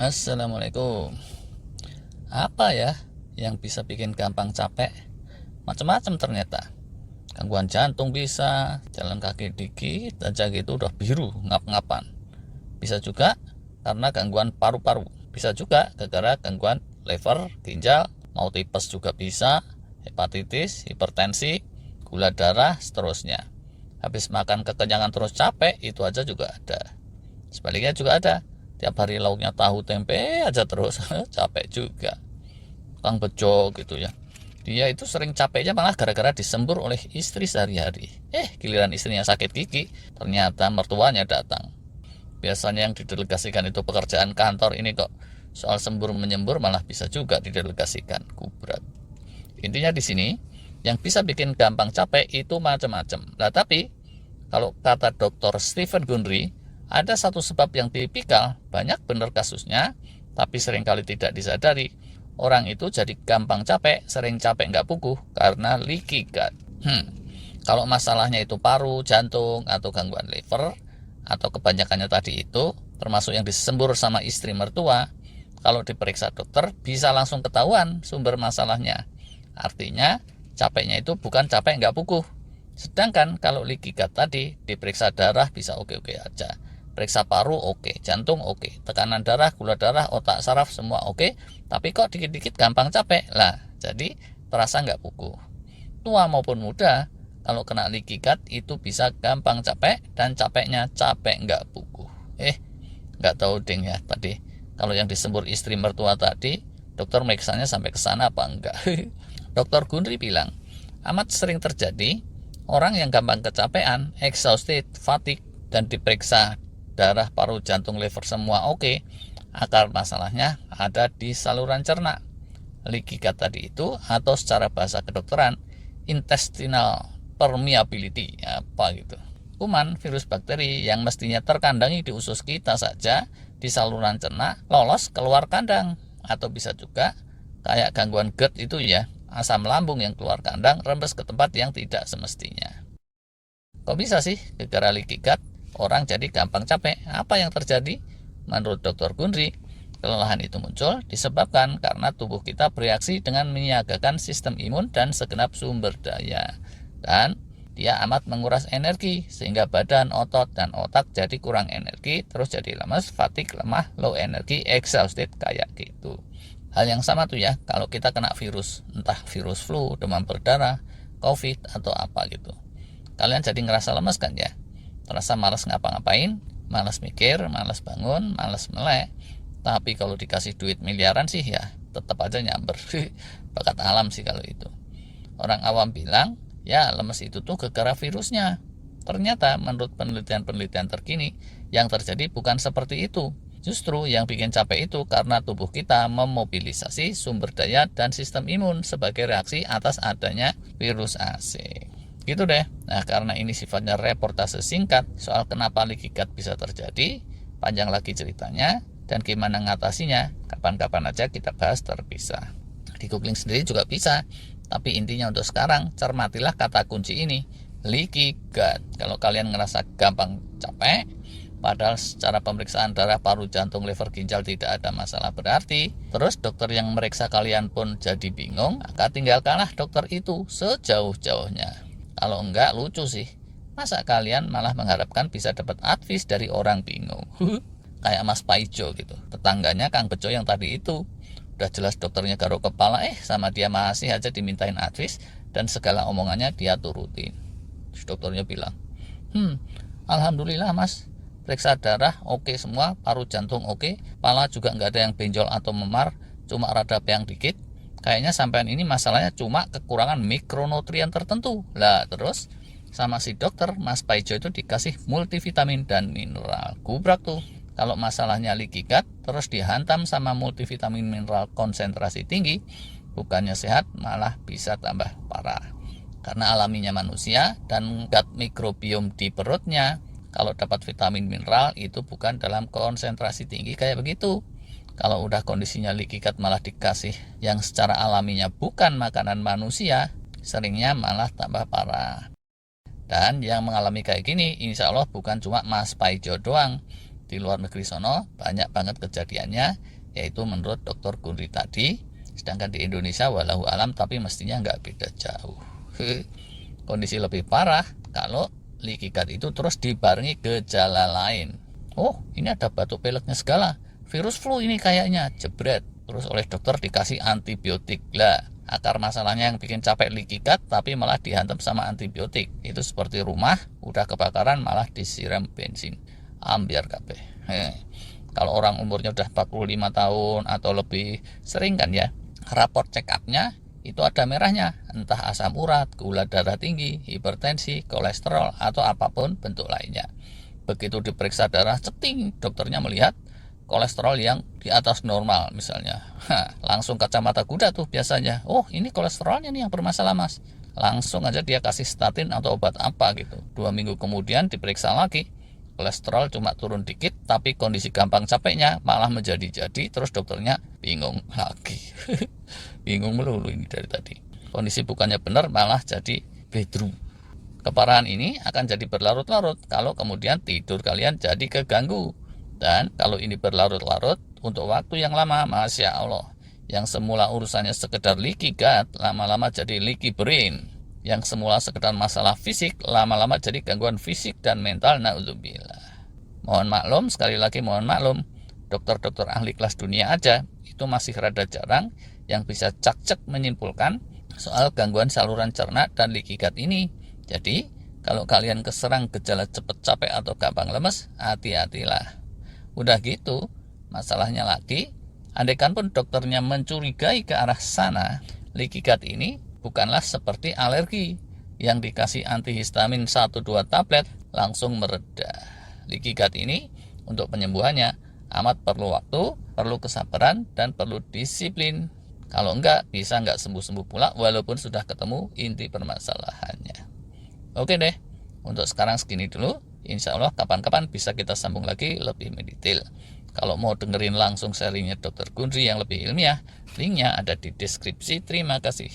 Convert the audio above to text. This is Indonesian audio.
Assalamualaikum. Apa ya yang bisa bikin gampang capek? Macam-macam ternyata. Gangguan jantung bisa, jalan kaki dikit aja gitu udah biru ngap-ngapan. Bisa juga karena gangguan paru-paru. Bisa juga gara-gara gangguan liver, ginjal, mau tipes juga bisa, hepatitis, hipertensi, gula darah, seterusnya. Habis makan kekenyangan terus capek, itu aja juga ada. Sebaliknya juga ada, tiap hari lauknya tahu tempe aja terus capek juga. Kang Bejo gitu ya, dia itu sering capeknya malah gara-gara disembur oleh istri sehari-hari. Giliran istrinya sakit gigi, ternyata mertuanya datang. Biasanya yang didelegasikan itu pekerjaan kantor, ini kok soal sembur menyembur malah bisa juga didelegasikan. Kubrat. Intinya di sini yang bisa bikin gampang capek itu macam-macam. Nah, tapi kalau kata Dr. Stephen Gundry, ada satu sebab yang tipikal, banyak benar kasusnya, tapi seringkali tidak disadari. Orang itu jadi gampang capek, sering capek nggak puguh karena leaky gut. Kalau masalahnya itu paru, jantung, atau gangguan liver, atau kebanyakannya tadi itu, termasuk yang disembur sama istri mertua, kalau diperiksa dokter bisa langsung ketahuan sumber masalahnya. Artinya capeknya itu bukan capek nggak puguh. Sedangkan kalau leaky gut tadi, diperiksa darah bisa oke-oke aja. Periksa paru oke, jantung oke, tekanan darah, gula darah, otak, saraf semua oke, tapi kok dikit-dikit gampang capek. Lah, jadi terasa nggak puguh. Tua maupun muda, kalau kena leaky gut itu bisa gampang capek dan capeknya capek nggak puguh. Nggak tahu ding ya tadi. Kalau yang disembur istri mertua tadi, dokter meriksanya sampai ke sana apa enggak? Dokter Gundry bilang, amat sering terjadi orang yang gampang kecapean, exhausted, fatigue, dan diperiksa darah, paru, jantung, liver semua oke. Akar masalahnya ada di saluran cerna. Leaky gut tadi itu, atau secara bahasa kedokteran, intestinal permeability, apa gitu. Kuman, virus, bakteri yang mestinya terkandangi di usus kita saja di saluran cerna lolos keluar kandang. Atau bisa juga kayak gangguan GERD itu ya, asam lambung yang keluar kandang rembes ke tempat yang tidak semestinya. Kok bisa sih gara-gara leaky gut orang jadi gampang capek? Apa yang terjadi? Menurut Dr. Gundry, kelelahan itu muncul disebabkan karena tubuh kita bereaksi dengan menyiagakan sistem imun dan segenap sumber daya. Dan dia amat menguras energi sehingga badan, otot, dan otak jadi kurang energi, terus jadi lemas, fatigue, lemah, low energy, exhausted kayak gitu. Hal yang sama tuh ya kalau kita kena virus, entah virus flu, demam berdarah, covid, atau apa gitu. Kalian jadi ngerasa lemas kan ya? Terasa malas ngapa-ngapain, malas mikir, malas bangun, malas melek. Tapi kalau dikasih duit miliaran sih ya tetap aja nyamber. Bakat alam sih kalau itu. Orang awam bilang, ya lemes itu tuh gara-gara virusnya. Ternyata menurut penelitian-penelitian terkini, yang terjadi bukan seperti itu. Justru yang bikin capek itu karena tubuh kita memobilisasi sumber daya dan sistem imun sebagai reaksi atas adanya virus asing. Gitu deh. Nah, karena ini sifatnya reportase singkat soal kenapa leaky gut bisa terjadi, panjang lagi ceritanya, dan gimana ngatasinya, kapan-kapan aja kita bahas terpisah. Di googling sendiri juga bisa, tapi intinya untuk sekarang, cermatilah kata kunci ini, leaky gut. Kalau kalian ngerasa gampang capek, padahal secara pemeriksaan darah, paru, jantung, liver, ginjal tidak ada masalah berarti, terus dokter yang meriksa kalian pun jadi bingung, maka tinggalkanlah dokter itu sejauh-jauhnya. Kalau enggak, lucu sih. Masa kalian malah mengharapkan bisa dapat advice dari orang bingung? Kayak Mas Paijo gitu, tetangganya Kang Bejo yang tadi itu. Udah jelas dokternya garuk kepala, sama dia masih aja dimintain advice, dan segala omongannya dia turutin. Terus dokternya bilang, alhamdulillah mas, periksa darah oke semua, paru jantung oke, pala juga nggak ada yang benjol atau memar, cuma rada peyang dikit. Kayaknya sampean ini masalahnya cuma kekurangan mikronutrien tertentu. Lah terus sama si dokter Mas Paijo itu dikasih multivitamin dan mineral. Gubrak tuh. Kalau masalahnya leaky gut terus dihantam sama multivitamin mineral konsentrasi tinggi, bukannya sehat malah bisa tambah parah. Karena alaminya manusia dan gut mikrobiom di perutnya, kalau dapat vitamin mineral itu bukan dalam konsentrasi tinggi kayak begitu. Kalau udah kondisinya leaky gut malah dikasih yang secara alaminya bukan makanan manusia, seringnya malah tambah parah. Dan yang mengalami kayak gini insya Allah bukan cuma Mas Paijo doang. Di luar negeri sono banyak banget kejadiannya, yaitu menurut Dr. Gundri tadi. Sedangkan di Indonesia walau alam, tapi mestinya nggak beda jauh. Kondisi lebih parah kalau leaky gut itu terus dibarengi gejala lain. Oh, ini ada batuk pileknya segala, virus flu ini kayaknya, jebret. Terus oleh dokter dikasih antibiotik lah. Akar masalahnya yang bikin capek leaky gut tapi malah dihantam sama antibiotik. Itu seperti rumah udah kebakaran malah disiram bensin. Ambiar kabeh. Kalau orang umurnya udah 45 tahun atau lebih, sering kan ya, raport check up-nya itu ada merahnya, entah asam urat, gula darah tinggi, hipertensi, kolesterol, atau apapun bentuk lainnya. Begitu diperiksa darah, ceting, dokternya melihat kolesterol yang di atas normal misalnya. Langsung kacamata kuda tuh biasanya. Oh, ini kolesterolnya nih yang bermasalah mas. Langsung aja dia kasih statin atau obat apa gitu. 2 minggu kemudian diperiksa lagi, kolesterol cuma turun dikit, tapi kondisi gampang capeknya malah menjadi-jadi. Terus dokternya bingung lagi. Bingung melulu ini dari tadi. Kondisi bukannya benar malah jadi bedru. Keparahan ini akan jadi berlarut-larut kalau kemudian tidur kalian jadi keganggu. Dan kalau ini berlarut-larut untuk waktu yang lama, Masya Allah, yang semula urusannya sekedar leaky gut, lama-lama jadi leaky brain. Yang semula sekedar masalah fisik, lama-lama jadi gangguan fisik dan mental, na'udzubillah. Mohon maklum, sekali lagi mohon maklum, dokter-dokter ahli kelas dunia aja, itu masih rada jarang yang bisa cak-cak menyimpulkan soal gangguan saluran cerna dan leaky gut ini. Jadi, kalau kalian keserang gejala cepet capek atau gampang lemes, hati-hatilah. Udah gitu, masalahnya lagi, andaikan pun dokternya mencurigai ke arah sana, leaky gut ini bukanlah seperti alergi yang dikasih antihistamin 1-2 tablet langsung mereda. Leaky gut ini untuk penyembuhannya amat perlu waktu, perlu kesabaran, dan perlu disiplin. Kalau enggak, bisa enggak sembuh-sembuh pula walaupun sudah ketemu inti permasalahannya. Oke deh, untuk sekarang segini dulu. Insya Allah kapan-kapan bisa kita sambung lagi lebih mendetail. Kalau mau dengerin langsung serinya Dr. Gundri yang lebih ilmiah, linknya ada di deskripsi. Terima kasih.